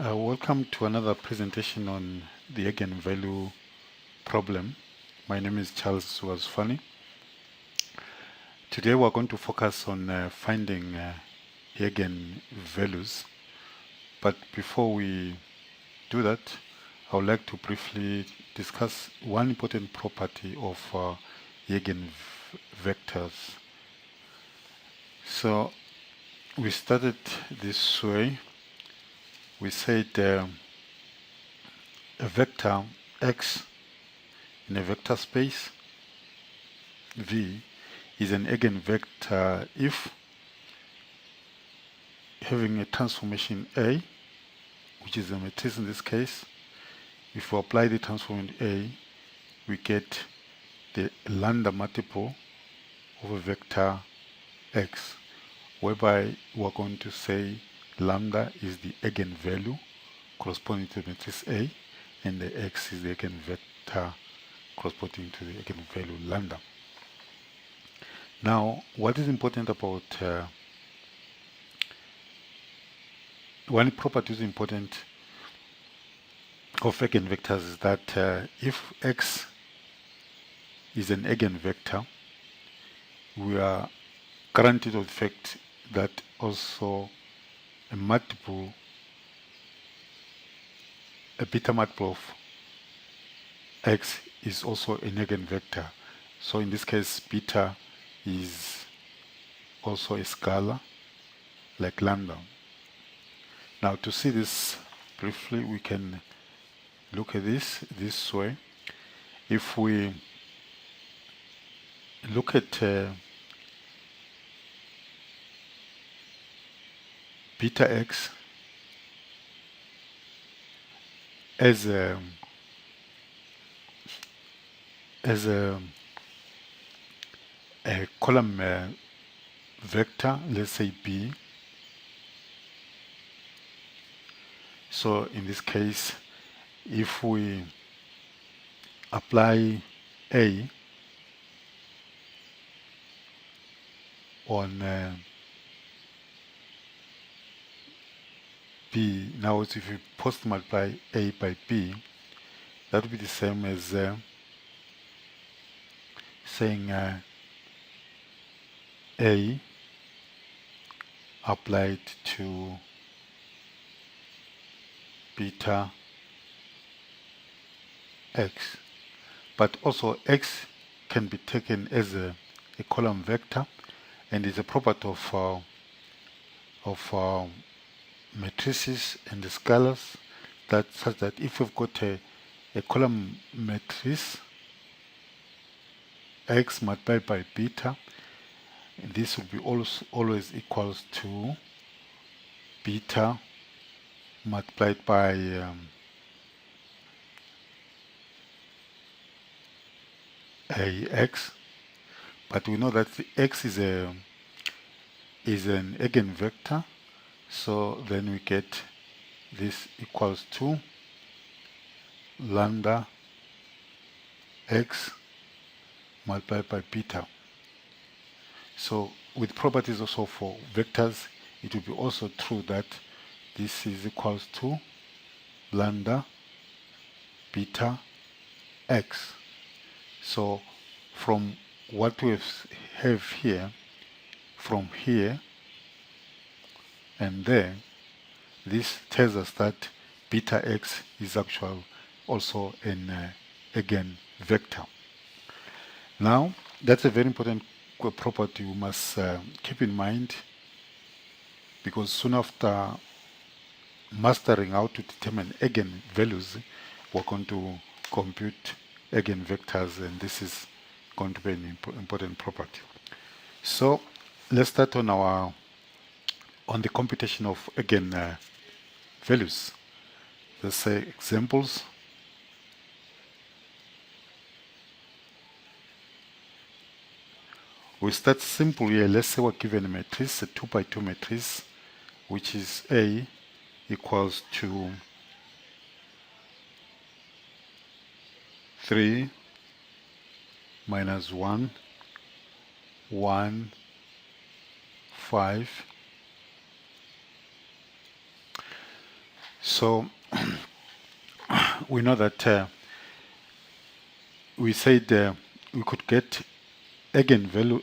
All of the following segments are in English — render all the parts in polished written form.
Welcome to another presentation on the eigenvalue problem. My name is Charles Wasfani. Today we're going to focus on finding eigenvalues. But before we do that, I would like to briefly discuss one important property of eigenvectors. So we started this way. We said a vector x in a vector space V is an eigenvector if having a transformation A, which is a matrix in this case, if we apply the transformation A, we get the lambda multiple of a vector x, whereby we're going to say lambda is the eigenvalue corresponding to the matrix A, and the x is the eigenvector corresponding to the eigenvalue lambda. Now, what is important about one property is important of eigenvectors is that if x is an eigenvector, we are guaranteed of the fact that also a beta multiple of x is also an eigenvector. So in this case, beta is also a scalar like lambda. Now to see this briefly, we can look at this way. If we look at beta x as a column vector, let's say B. So in this case, if we apply A on B, now if you post multiply A by B, that would be the same as saying A applied to beta x, but also x can be taken as a column vector, and is a property of matrices and the scalars, that such that if we've got a column matrix x multiplied by beta, this will be always equals to beta multiplied by ax, but we know that the x is an eigenvector, so then we get this equals to lambda x multiplied by beta. So with properties also for vectors, it will be also true that this is equals to lambda beta x. So from what we have here, from here and there, this tells us that beta x is actually also an eigenvector. Now, that's a very important property we must keep in mind, because soon after mastering how to determine eigenvalues, we're going to compute eigenvectors, and this is going to be an important property. So let's start on the computation of eigenvalues. Let's say examples. We start simple here. Let's say we're given a matrix, a 2 by 2 matrix, which is A equals to 3 minus 1, 1, 5. So we know that we said we could get eigenvalue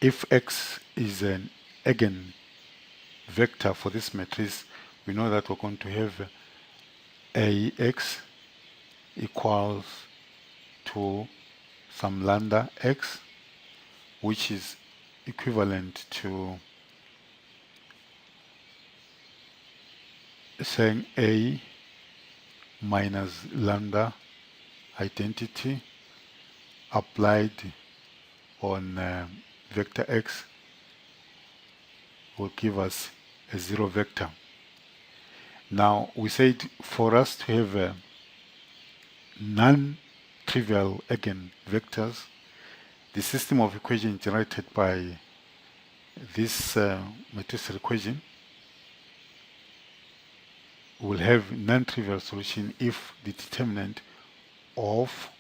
if x is an eigenvector for this matrix. We know that we're going to have ax equals to some lambda x, which is equivalent to saying a minus lambda identity applied on vector x will give us a zero vector. Now we said for us to have non-trivial eigenvectors, the system of equation generated by this matricial equation will have non-trivial solution if the determinant of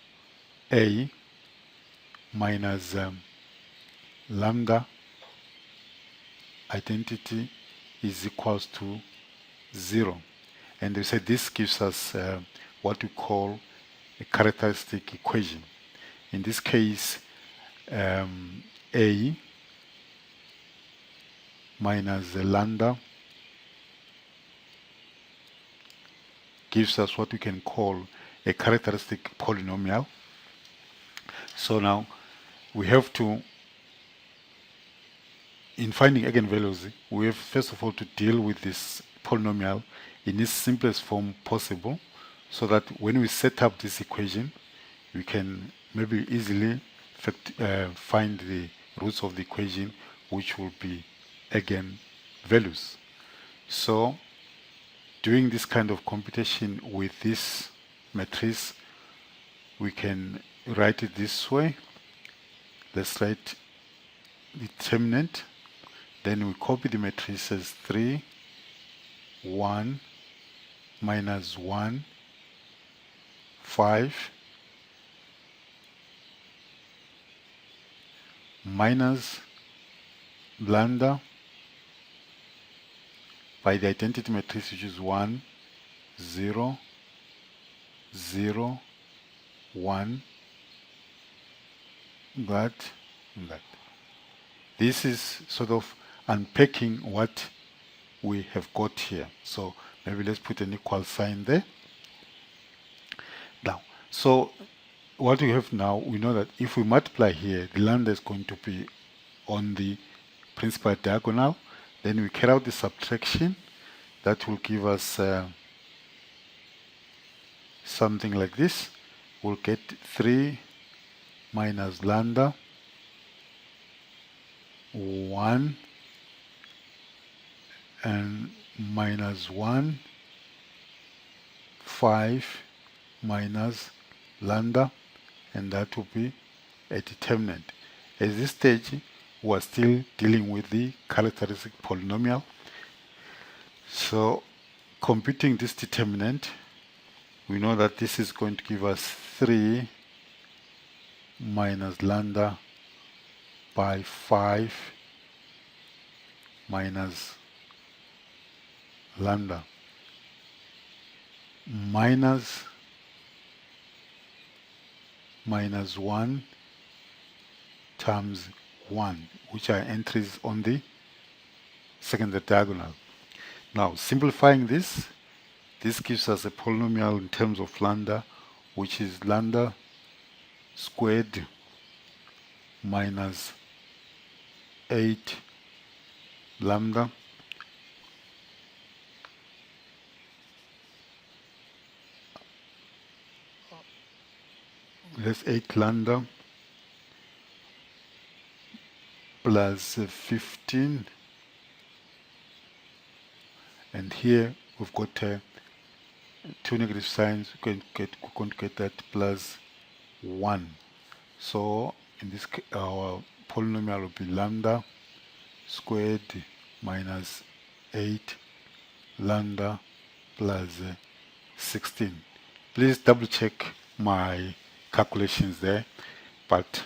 a minus lambda identity is equals to 0. And they said this gives us what we call a characteristic equation. In this case, a minus lambda gives us what we can call a characteristic polynomial. So now we have to, in finding eigenvalues, we have first of all to deal with this polynomial in its simplest form possible, so that when we set up this equation, we can maybe easily find the roots of the equation, which will be eigenvalues. So doing this kind of computation with this matrix, we can write it this way. Let's write the determinant, then we copy the matrix as 3, 1, minus 1, 5, minus lambda by the identity matrix, which is 1, 0, 0, 1, that, and that. This is sort of unpacking what we have got here. So maybe let's put an equal sign there. Now, so what we have now, we know that if we multiply here, the lambda is going to be on the principal diagonal. Then we carry out the subtraction. That will give us something like this. We'll get 3 minus lambda 1 and minus 1, 5 minus lambda, and that will be a determinant. At this stage, we are still dealing with the characteristic polynomial. So computing this determinant, we know that this is going to give us 3 minus lambda by 5 minus lambda minus 1 times 1, which are entries on the second diagonal. Now simplifying this gives us a polynomial in terms of lambda, which is lambda squared minus 8 lambda that's 8 lambda plus 15, and here we've got two negative signs. We're going to get that plus 1. So in this case, our polynomial will be lambda squared minus 8 lambda plus 16. Please double check my calculations there, but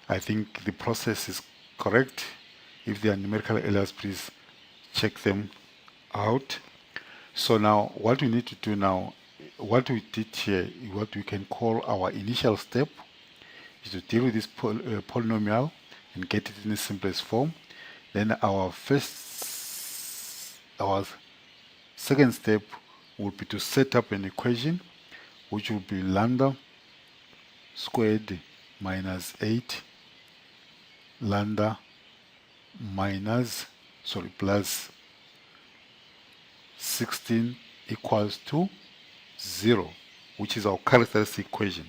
I think the process is correct. If there are numerical errors, please check them out. So now what we need to do now, what we did here, what we can call our initial step, is to deal with this polynomial and get it in the simplest form. Then our second step will be to set up an equation which will be lambda squared minus 8 lambda plus 16 equals to 0, which is our characteristic equation.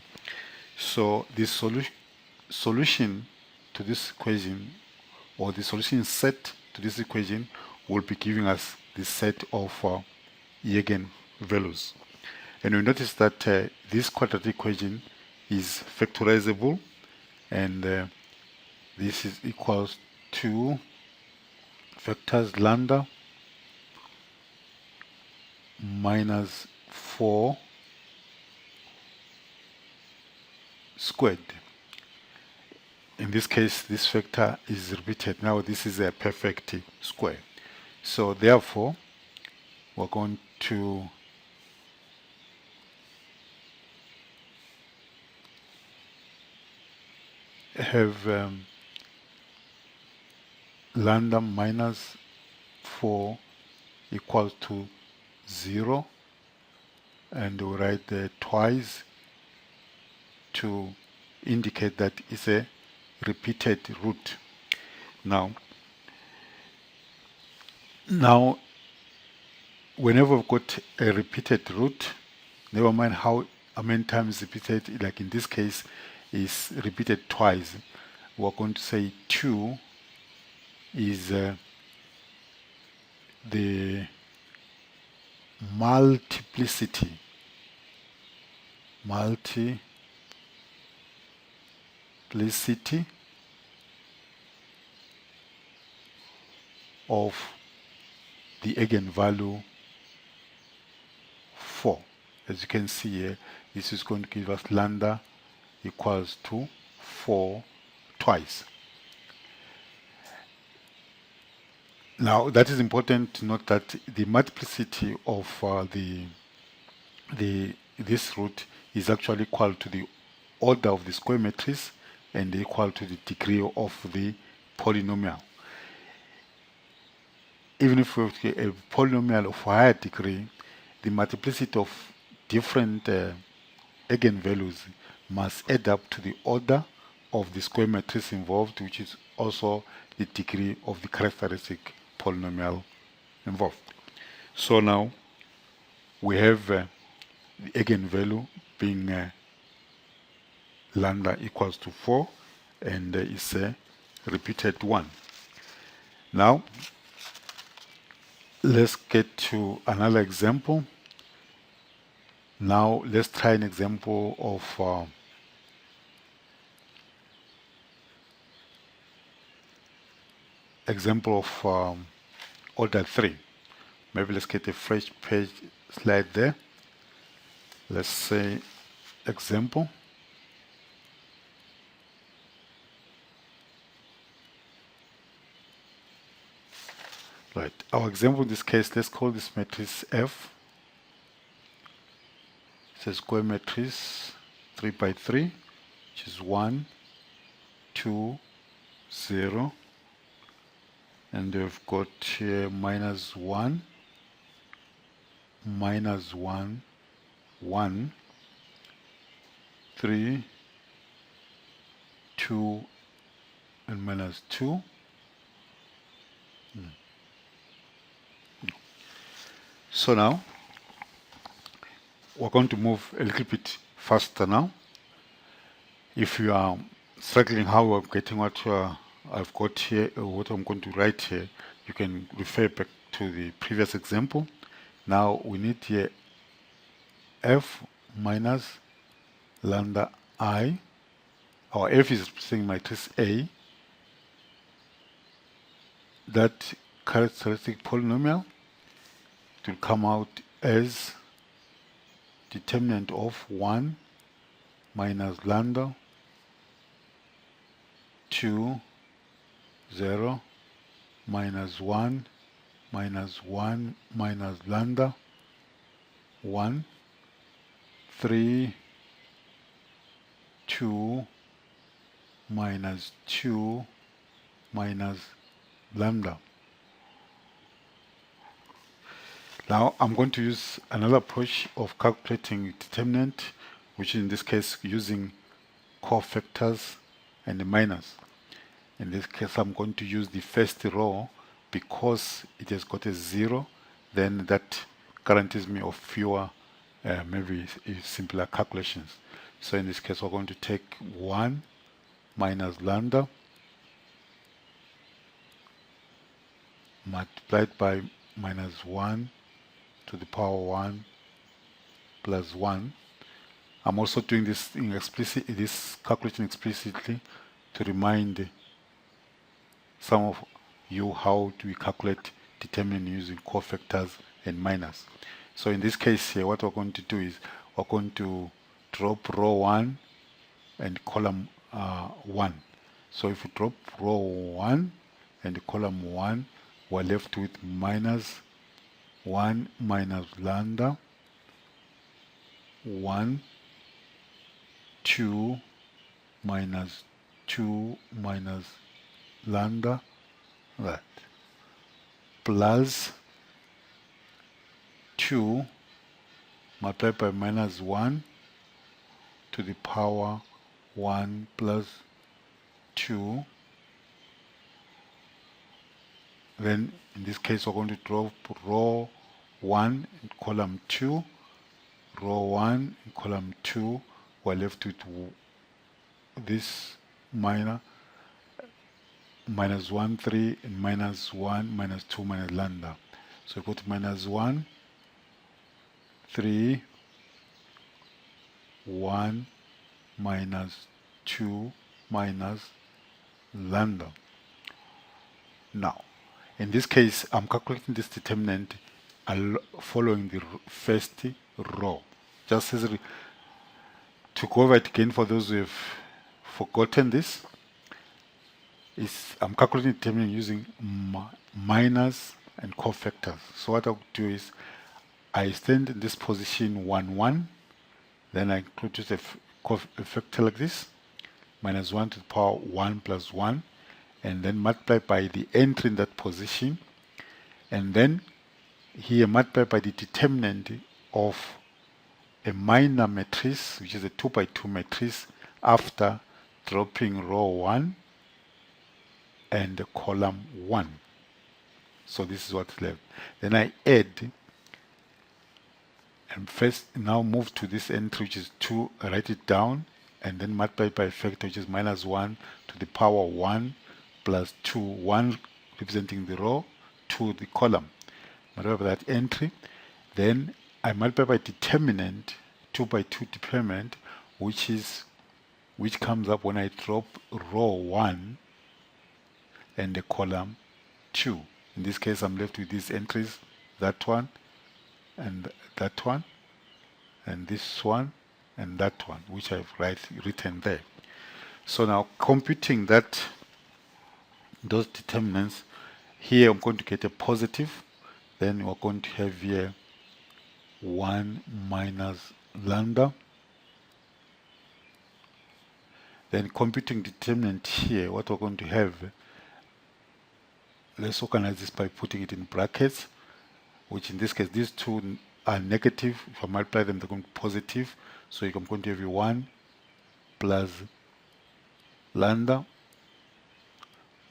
So the solution to this equation, or the solution set to this equation, will be giving us the set of eigenvalues. And we notice that this quadratic equation is factorizable, and this is equals to factors lambda minus 4 squared. In this case, this factor is repeated. Now this is a perfect square. So therefore, we're going to have lambda minus 4 equals to 0, and we'll write there twice to indicate that it's a repeated root. Now whenever we've got a repeated root, never mind how many times repeated, like in this case is repeated twice, we're going to say 2 is the multiplicity of the eigenvalue 4. As you can see here, this is going to give us lambda equals to 4 twice. Now that is important to note that the multiplicity of this root is actually equal to the order of the square matrix and equal to the degree of the polynomial. Even if we have a polynomial of higher degree, the multiplicity of different eigenvalues must add up to the order of the square matrix involved, which is also the degree of the characteristic polynomial involved. So now we have the eigenvalue being lambda equals to 4, and it's a repeated one. Now let's get to another example. Now let's try an example of order 3. Maybe let's get a fresh page slide there. Let's say example. Right, our example in this case, let's call this matrix F. It's a square matrix 3 by 3, which is 1, 2, 0, and we've got here minus 1, minus 1, 1, 3, 2, and minus 2. So now we're going to move a little bit faster now. If you are struggling how I'm getting what I've got here, or what I'm going to write here, you can refer back to the previous example. Now we need here F minus lambda I. Our F is representing matrix A. That characteristic polynomial will come out as determinant of 1 minus lambda 2, 0, minus 1, minus 1 minus lambda 1 3 2 minus 2 minus lambda. Now I'm going to use another approach of calculating determinant, which in this case using cofactors and the minus. In this case I'm going to use the first row because it has got a 0, then that guarantees me of fewer maybe simpler calculations. So in this case we're going to take 1 minus lambda multiplied by minus 1 to the power 1 plus 1. I'm also doing this calculation explicitly to remind some of you how do we calculate determinant using cofactors and minus. So in this case here, what we're going to do is we're going to drop row 1 and column 1. So if we drop row 1 and column 1, we're left with minus 1 minus lambda 1 2 minus 2 minus lambda, that, plus 2 multiplied by minus 1 to the power 1 plus 2. Then in this case we're going to drop row 1 in column 2, row 1 in column 2. We're left with this minus 1 3 and minus 1 minus 2 minus lambda. So we put minus 1 3 1 minus 2 minus lambda. Now in this case I'm calculating this determinant following the first row. Just as to go over it again for those who have forgotten this, I'm calculating determinant using minus and cofactors. So what I'll do is I stand in this position 1 1, then I introduce a factor like this, minus 1 to the power 1 plus 1, and then multiply by the entry in that position, and then here multiply by the determinant of a minor matrix, which is a 2 by 2 matrix, after dropping row 1 and column 1. So this is what's left. Then I add, and first now move to this entry, which is 2, write it down, and then multiply by a factor which is minus 1 to the power 1 plus 2, 1 representing the row, 2 the column. Multiply by that entry. Then I multiply by determinant, 2 by 2 determinant, which comes up when I drop row 1 and the column 2. In this case I'm left with these entries, that one and that one and this one and that one, which I've written there. So now computing those determinants, here I'm going to get a positive, then we're going to have here 1 minus lambda. Then computing determinant here, what we're going to have, let's organize this by putting it in brackets, which in this case these two are negative. If I multiply them, they're going to be positive. So I'm going to have 1 plus lambda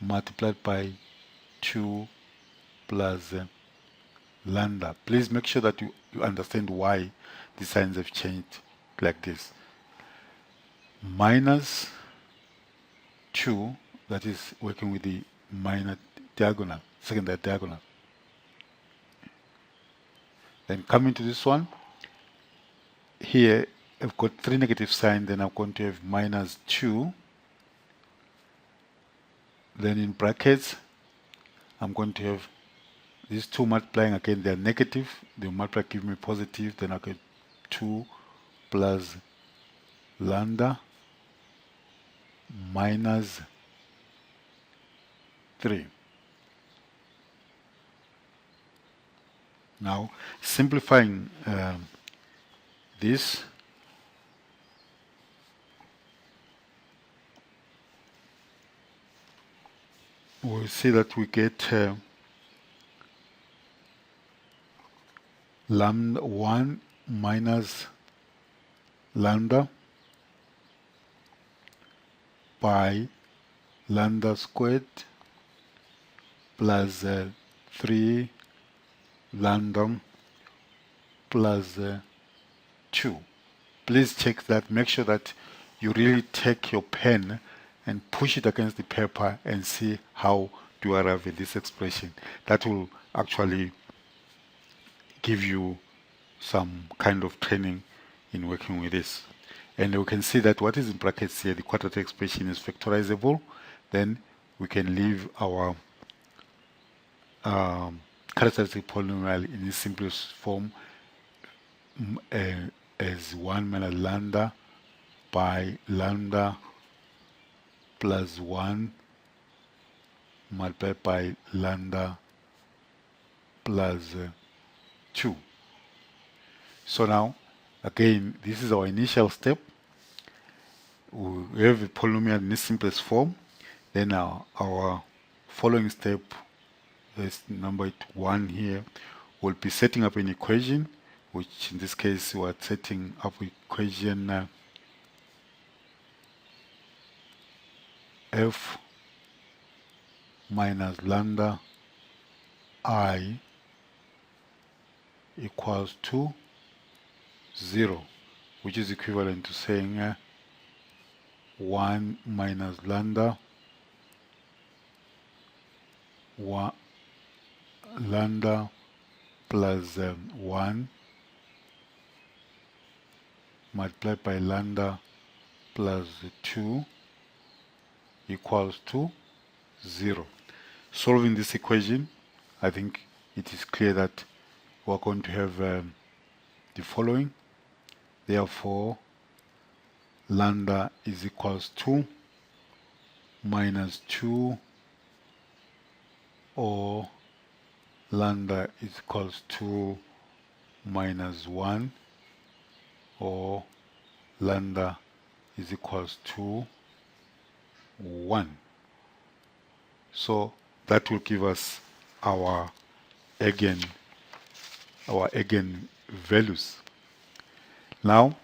multiplied by 2 plus lambda. Please make sure that you understand why the signs have changed like this. Minus 2, that is working with the minor diagonal, secondary diagonal. Then coming to this one, here I've got 3 negative signs, then I'm going to have minus 2. Then in brackets, I'm going to have these 2 multiplying again, they are negative, they multiply give me positive, then I get 2 plus lambda minus 3. Now, simplifying this, we'll see that we get lambda 1 minus lambda by lambda squared plus 3 lambda plus 2. Please check that. Make sure that you really take your pen and push it against the paper and see how to arrive at this expression. That will actually give you some kind of training in working with this. And we can see that what is in brackets here, the quadratic expression, is factorizable. Then we can leave our characteristic polynomial in its simplest form as 1 minus lambda by lambda plus 1 multiplied by lambda plus 2. So now, again, this is our initial step. We have a polynomial in its simplest form. Then our following step, let's number it 1 here, we'll be setting up an equation, which in this case we are setting up equation f minus lambda I equals to 0, which is equivalent to saying 1 minus lambda 1 lambda plus 1 multiplied by lambda plus 2 equals to 0. Solving this equation, I think it is clear that we're going to have the following. Therefore, lambda is equals to minus 2, or lambda is equals to minus 1, or lambda is equals to 1. So that will give us our eigenvalues. Now,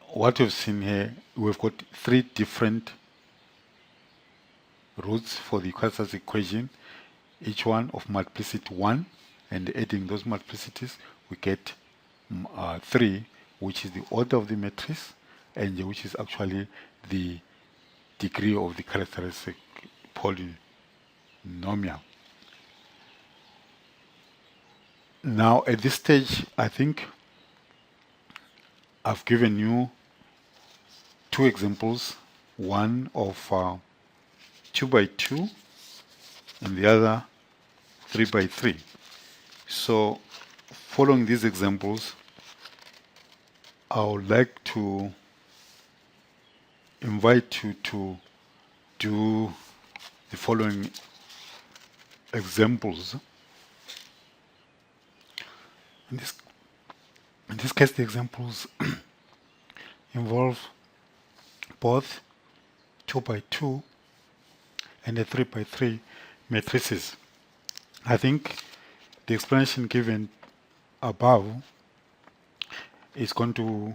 what we've seen here, we've got 3 different roots for the quadratic equation, each one of multiplicity 1, and adding those multiplicities, we get 3, which is the order of the matrix, and which is actually the degree of the characteristic polynomial. Now, at this stage, I think I've given you 2 examples, one of 2 by 2 and the other 3 by 3. So, following these examples, I would like to invite you to do the following examples. In this case, the examples involve both 2 by 2 and a 3 by 3 matrices. I think the explanation given above is going to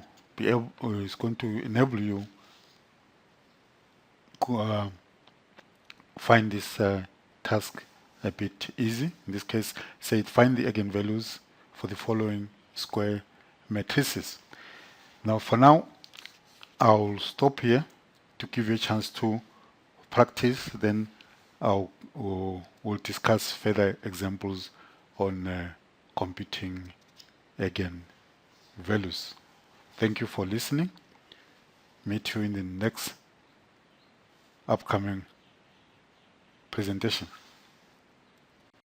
enable you to find this task a bit easy. In this case, say find the eigenvalues for the following square matrices. Now, for now, I'll stop here to give you a chance to practice. Then we'll discuss further examples on computing eigenvalues. Thank you for listening. Meet you in the next upcoming presentation.